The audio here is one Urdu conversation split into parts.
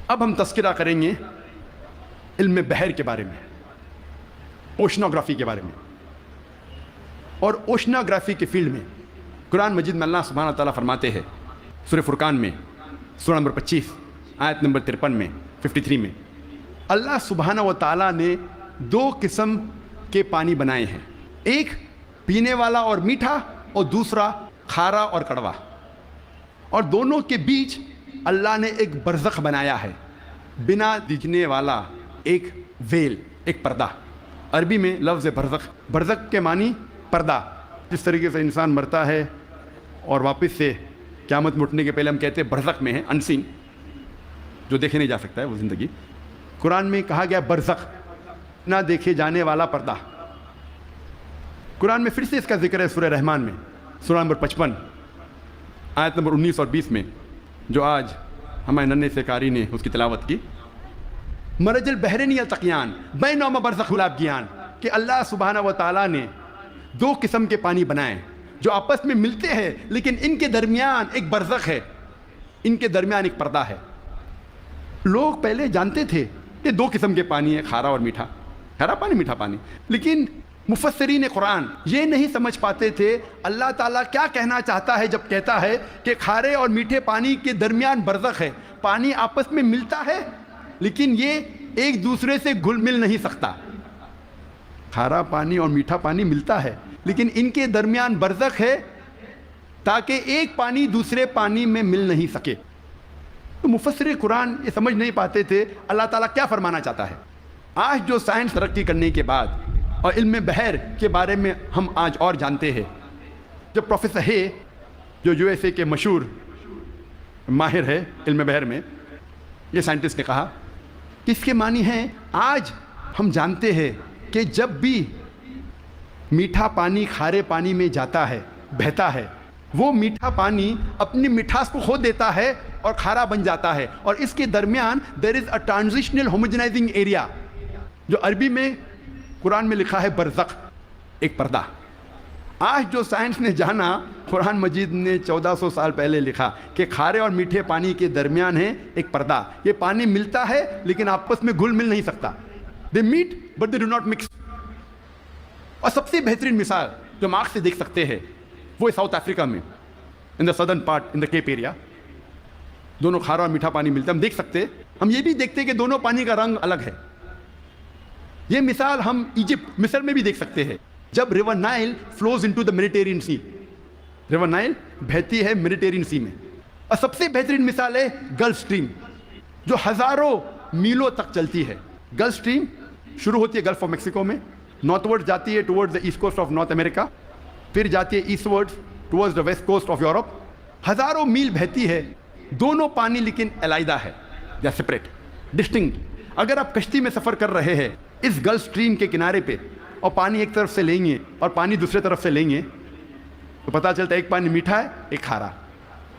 اب ہم تذکرہ کریں گے علم بحر کے بارے میں، اوشنوگرافی کے بارے میں. اور اوشنوگرافی کے فیلڈ میں قرآن مجید میں اللہ سبحانہ تعالیٰ فرماتے ہیں سورہ فرقان میں سورہ نمبر 25 آیت نمبر 53 میں 53 میں، اللہ سبحانہ و تعالیٰ نے 2 قسم کے پانی بنائے ہیں، ایک پینے والا اور میٹھا اور دوسرا کھارا اور کڑوا، اور دونوں کے بیچ اللہ نے ایک برزخ بنایا ہے، بنا دکھنے والا ایک ویل، ایک پردہ. عربی میں لفظ برزخ، برزخ کے معنی پردہ. جس طریقے سے انسان مرتا ہے اور واپس سے قیامت میں اٹھنے کے پہلے ہم کہتے ہیں برزخ میں ہے، انسین، جو دیکھے نہیں جا سکتا ہے وہ زندگی. قرآن میں کہا گیا برزخ، نہ دیکھے جانے والا پردہ. قرآن میں پھر سے اس کا ذکر ہے سورہ رحمان میں سورہ نمبر 55 آیت نمبر 19 اور 20 میں، جو آج ہمارے ننھے سے قاری نے اس کی تلاوت کی. مرج البحرین یلتقیان بینہما برزخ یلابیان، کہ اللہ سبحانہ و تعالیٰ نے 2 قسم کے پانی بنائے جو آپس میں ملتے ہیں، لیکن ان کے درمیان ایک برزخ ہے، ان کے درمیان ایک پردہ ہے. لوگ پہلے جانتے تھے کہ 2 قسم کے پانی ہیں، کھارا اور میٹھا، کھارا پانی میٹھا پانی، لیکن مفسرین قرآن یہ نہیں سمجھ پاتے تھے اللہ تعالیٰ کیا کہنا چاہتا ہے جب کہتا ہے کہ کھارے اور میٹھے پانی کے درمیان برزخ ہے. پانی آپس میں ملتا ہے لیکن یہ ایک دوسرے سے گھل مل نہیں سکتا. کھارا پانی اور میٹھا پانی ملتا ہے لیکن ان کے درمیان برزخ ہے تاکہ ایک پانی دوسرے پانی میں مل نہیں سکے. تو مفسر قرآن یہ سمجھ نہیں پاتے تھے اللہ تعالیٰ کیا فرمانا چاہتا ہے. آج جو سائنس ترقی کرنے کے بعد اور علم بحر کے بارے میں ہم آج اور جانتے ہیں، جب پروفیسر ہے جو USA کے مشہور ماہر ہے علم بحر میں، یہ سائنٹسٹ نے کہا کہ اس کے معنی ہیں آج ہم جانتے ہیں کہ جب بھی میٹھا پانی کھارے پانی میں جاتا ہے، بہتا ہے، وہ میٹھا پانی اپنی مٹھاس کو کھو دیتا ہے اور کھارا بن جاتا ہے، اور اس کے درمیان there is a transitional homogenizing area، جو عربی میں قرآن میں لکھا ہے برزخ، ایک پردہ. آج جو سائنس نے جانا، قرآن مجید نے 1400 سال پہلے لکھا کہ کھارے اور میٹھے پانی کے درمیان ہے ایک پردہ. یہ پانی ملتا ہے لیکن آپس میں گھل مل نہیں سکتا. They meet but they do not mix. اور سب سے بہترین مثال جو ہم آنکھ سے دیکھ سکتے ہیں وہ ساؤتھ افریقہ میں in the southern part in the Cape area, دونوں کھارا اور میٹھا پانی ملتا ہے. ہم دیکھ سکتے ہیں، ہم یہ بھی دیکھتے ہیں کہ دونوں پانی کا رنگ الگ ہے. یہ مثال ہم ایجپٹ، مصر میں بھی دیکھ سکتے ہیں. جب river Nile flows into the Mediterranean sea, river Nile بہتی ہے میڈیٹرینین سی میں. اور سب سے بہترین مثال ہے گلف اسٹریم، جو ہزاروں میلوں تک چلتی ہے. گلف اسٹریم شروع ہوتی ہے گلف آف میکسیکو میں، نارتھ ورڈ جاتی ہے towards the east coast of North America, پھر جاتی ہے eastward towards the west coast of Europe. ہزاروں میل بہتی ہے، دونوں پانی لیکن علیحدہ ہے، یا سپریٹ، ڈسٹنکٹ. اگر آپ کشتی میں سفر کر رہے ہیں اس گلف اسٹریم کے کنارے پہ اور پانی ایک طرف سے لیں گے اور پانی دوسرے طرف سے لیں گے تو پتہ چلتا ہے ایک پانی میٹھا ہے ایک کھارا.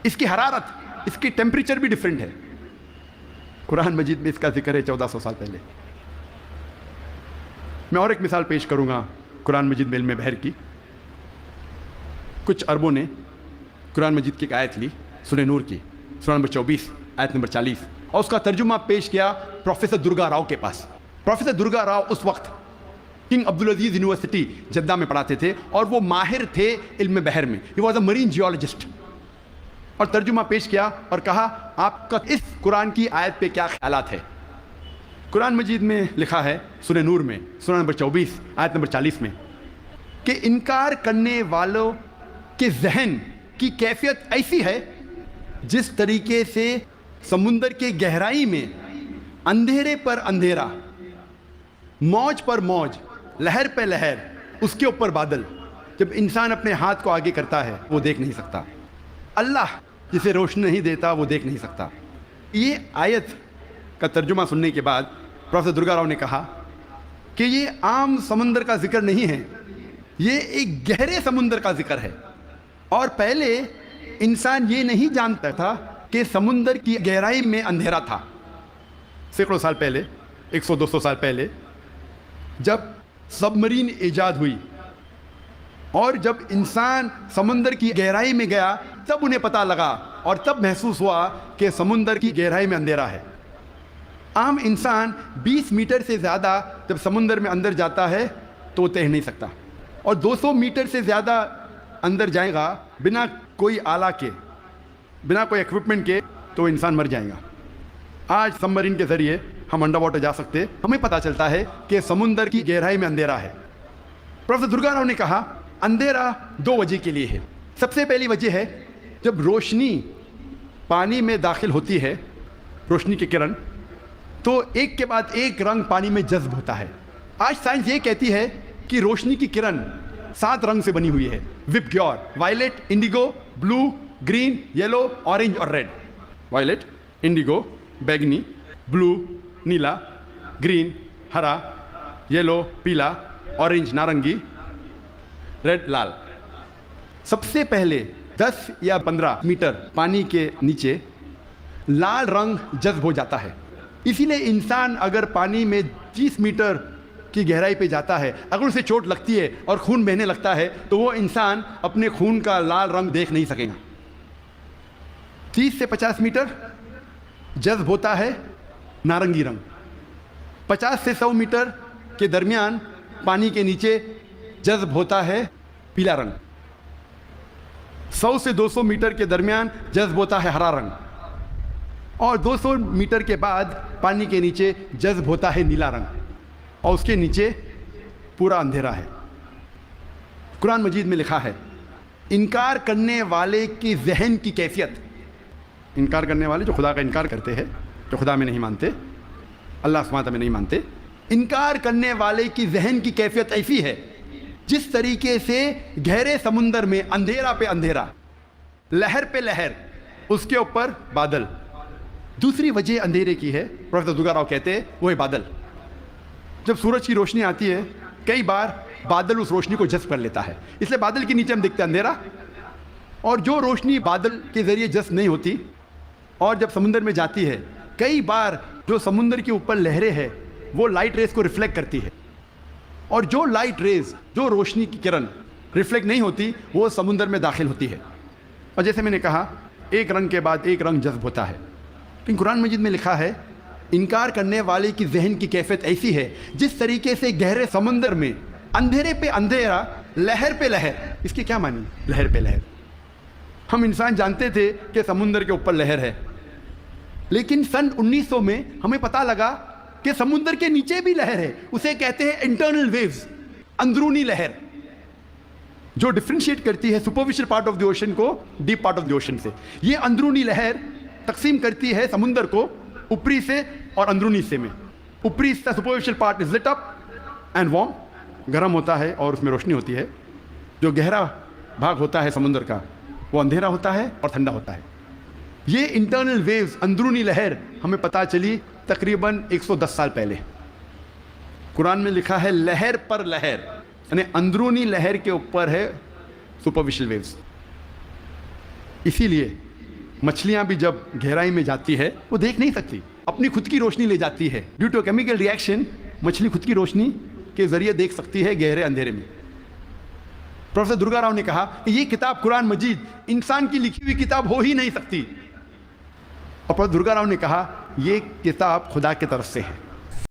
اس کی حرارت، اس کی ٹیمپریچر بھی ڈفرینٹ ہے. قرآن مجید میں اس کا ذکر ہے 1400 سال پہلے. میں اور ایک مثال پیش کروں گا قرآن مجید میں علم بحر کی. کچھ عربوں نے قرآن مجید کی ایک آیت لی سورہ نور کی، سورہ نمبر 24 آیت نمبر 40، اور اس کا ترجمہ پیش کیا پروفیسر درگا راؤ کے پاس. پروفیسر درگا راؤ اس وقت کنگ عبدالعزیز یونیورسٹی جدہ میں پڑھاتے تھے اور وہ ماہر تھے علم بحر میں. He was a Marine geologist. اور ترجمہ پیش کیا اور کہا آپ کا اس قرآن کی آیت پہ کیا خیالات ہے. قرآن مجید میں لکھا ہے سورہ نور میں سورہ نمبر 24 آیت نمبر 40 میں کہ انکار کرنے والوں کے ذہن کی کیفیت ایسی ہے جس طریقے سے سمندر کے گہرائی میں اندھیرے پر اندھیرا، موج پر موج، لہر پہ لہر، اس کے اوپر بادل. جب انسان اپنے ہاتھ کو آگے کرتا ہے وہ دیکھ نہیں سکتا. اللہ جسے روشنی نہیں دیتا وہ دیکھ نہیں سکتا. یہ آیت کا ترجمہ سننے کے بعد پروفیسر درگا راؤ نے کہا کہ یہ عام سمندر کا ذکر نہیں ہے، یہ ایک گہرے سمندر کا ذکر ہے. اور پہلے انسان یہ نہیں جانتا تھا کہ سمندر کی گہرائی میں اندھیرا تھا. سینکڑوں سال پہلے، 100-200 سال پہلے جب سب مرین ایجاد ہوئی اور جب انسان سمندر کی گہرائی میں گیا تب انہیں پتہ لگا اور تب محسوس ہوا کہ سمندر کی گہرائی میں اندھیرا ہے. عام انسان 20 میٹر سے زیادہ جب سمندر میں اندر جاتا ہے تو وہ تیر نہیں سکتا، اور 200 میٹر سے زیادہ اندر جائے گا بنا کوئی آلہ کے، بنا کوئی ایکوپمنٹ کے، تو انسان مر جائے گا۔ آج سب مرین کے ذریعے ہم انڈر واٹر جا سکتے، ہمیں پتہ چلتا ہے کہ سمندر کی گہرائی میں اندھیرا ہے۔ پروفیسر درگا راؤ نے کہا اندھیرا 2 وجہ کے لیے ہے۔ سب سے پہلی وجہ ہے جب روشنی پانی میں داخل ہوتی ہے، روشنی کی کرن، تو ایک کے بعد ایک رنگ پانی میں جذب ہوتا ہے۔ آج سائنس یہ کہتی ہے کہ روشنی کی کرن 7 رنگ سے بنی ہوئی ہے، وپ گیور، وائلٹ، انڈیگو، بلو، گرین، یلو، اورنج اور ریڈ۔ وائلٹ، انڈیگو، بیگنی، بلو، نیلا، گرین، ہرا، یلو، پیلا، اورنج، نارنگی، ریڈ، لال۔ سب سے پہلے 10 یا 15 میٹر پانی کے نیچے لال رنگ جذب ہو جاتا ہے، اسی لیے انسان اگر پانی میں 30 میٹر کی گہرائی پہ جاتا ہے، اگر اسے چوٹ لگتی ہے اور خون بہنے لگتا ہے تو وہ انسان اپنے خون کا لال رنگ دیکھ نہیں سکے گا۔ 30 سے 50 میٹر جذب ہوتا ہے نارنگی رنگ، 50 سے 100 میٹر کے درمیان پانی کے نیچے جذب ہوتا ہے پیلا رنگ، 100 سے 200 میٹر کے درمیان جذب ہوتا ہے ہرا رنگ، اور 200 میٹر کے بعد پانی کے نیچے جذب ہوتا ہے نیلا رنگ، اور اس کے نیچے پورا اندھیرا ہے۔ قرآن مجید میں لکھا ہے انکار کرنے والے کی ذہن کی کیفیت، انکار کرنے والے جو خدا کا انکار کرتے ہیں، جو خدا میں نہیں مانتے، اللہ سبحانہ میں نہیں مانتے، انکار کرنے والے کی ذہن کی کیفیت ایسی ہے جس طریقے سے گہرے سمندر میں اندھیرا پہ اندھیرا، لہر پہ لہر، اس کے اوپر بادل۔ دوسری وجہ اندھیرے کی ہے، پروفیسر درگا راؤ کہتے ہیں، وہ ہے بادل۔ جب سورج کی روشنی آتی ہے کئی بار بادل اس روشنی کو جذب کر لیتا ہے، اس لیے بادل کے نیچے ہم دیکھتے ہیں اندھیرا، اور جو روشنی بادل کے ذریعے جذب نہیں ہوتی اور جب سمندر میں جاتی ہے، کئی بار جو سمندر کے اوپر لہریں ہیں وہ لائٹ ریز کو ریفلیکٹ کرتی ہے، اور جو لائٹ ریز، جو روشنی کی کرن ریفلیکٹ نہیں ہوتی وہ سمندر میں داخل ہوتی ہے، اور جیسے میں نے کہا ایک رنگ کے بعد ایک رنگ جذب ہوتا ہے۔ لیکن قرآن مجید میں لکھا ہے انکار کرنے والے کی ذہن کی کیفیت ایسی ہے جس طریقے سے گہرے سمندر میں اندھیرے پہ اندھیرا، لہر پہ لہر۔ اس کی کیا معنی؟ لہر پہ لہر۔ ہم انسان جانتے تھے کہ سمندر کے اوپر لہر ہے، لیکن سن 1900 میں ہمیں پتہ لگا کہ سمندر کے نیچے بھی لہر ہے، اسے کہتے ہیں انٹرنل ویوز، اندرونی لہر، جو ڈفرینشیٹ کرتی ہے superficial part of the ocean کو deep part of the ocean سے۔ یہ اندرونی لہر تقسیم کرتی ہے سمندر کو اوپری سے اور اندرونی حصے میں۔ اوپری حصہ superficial part is lit up and warm, گرم ہوتا ہے اور اس میں روشنی ہوتی ہے۔ جو گہرا بھاگ ہوتا ہے سمندر کا وہ اندھیرا ہوتا ہے اور ٹھنڈا ہوتا ہے۔ یہ انٹرنل ویوز، اندرونی لہر ہمیں پتہ چلی تقریباً 110 سال پہلے۔ قرآن میں لکھا ہے لہر پر لہر، یعنی اندرونی لہر کے اوپر ہے سپرفیشل ویوز۔ اسی لیے مچھلیاں بھی جب گہرائی میں جاتی ہے وہ دیکھ نہیں سکتی، اپنی خود کی روشنی لے جاتی ہے، due to chemical reaction مچھلی خود کی روشنی کے ذریعے دیکھ سکتی ہے گہرے اندھیرے میں۔ پروفیسر درگا راؤ نے کہا کہ یہ کتاب قرآن مجید انسان کی لکھی ہوئی کتاب ہو ہی نہیں سکتی، اور پروفیسر درگا راؤ نے کہا یہ کتاب خدا کی طرف سے ہے۔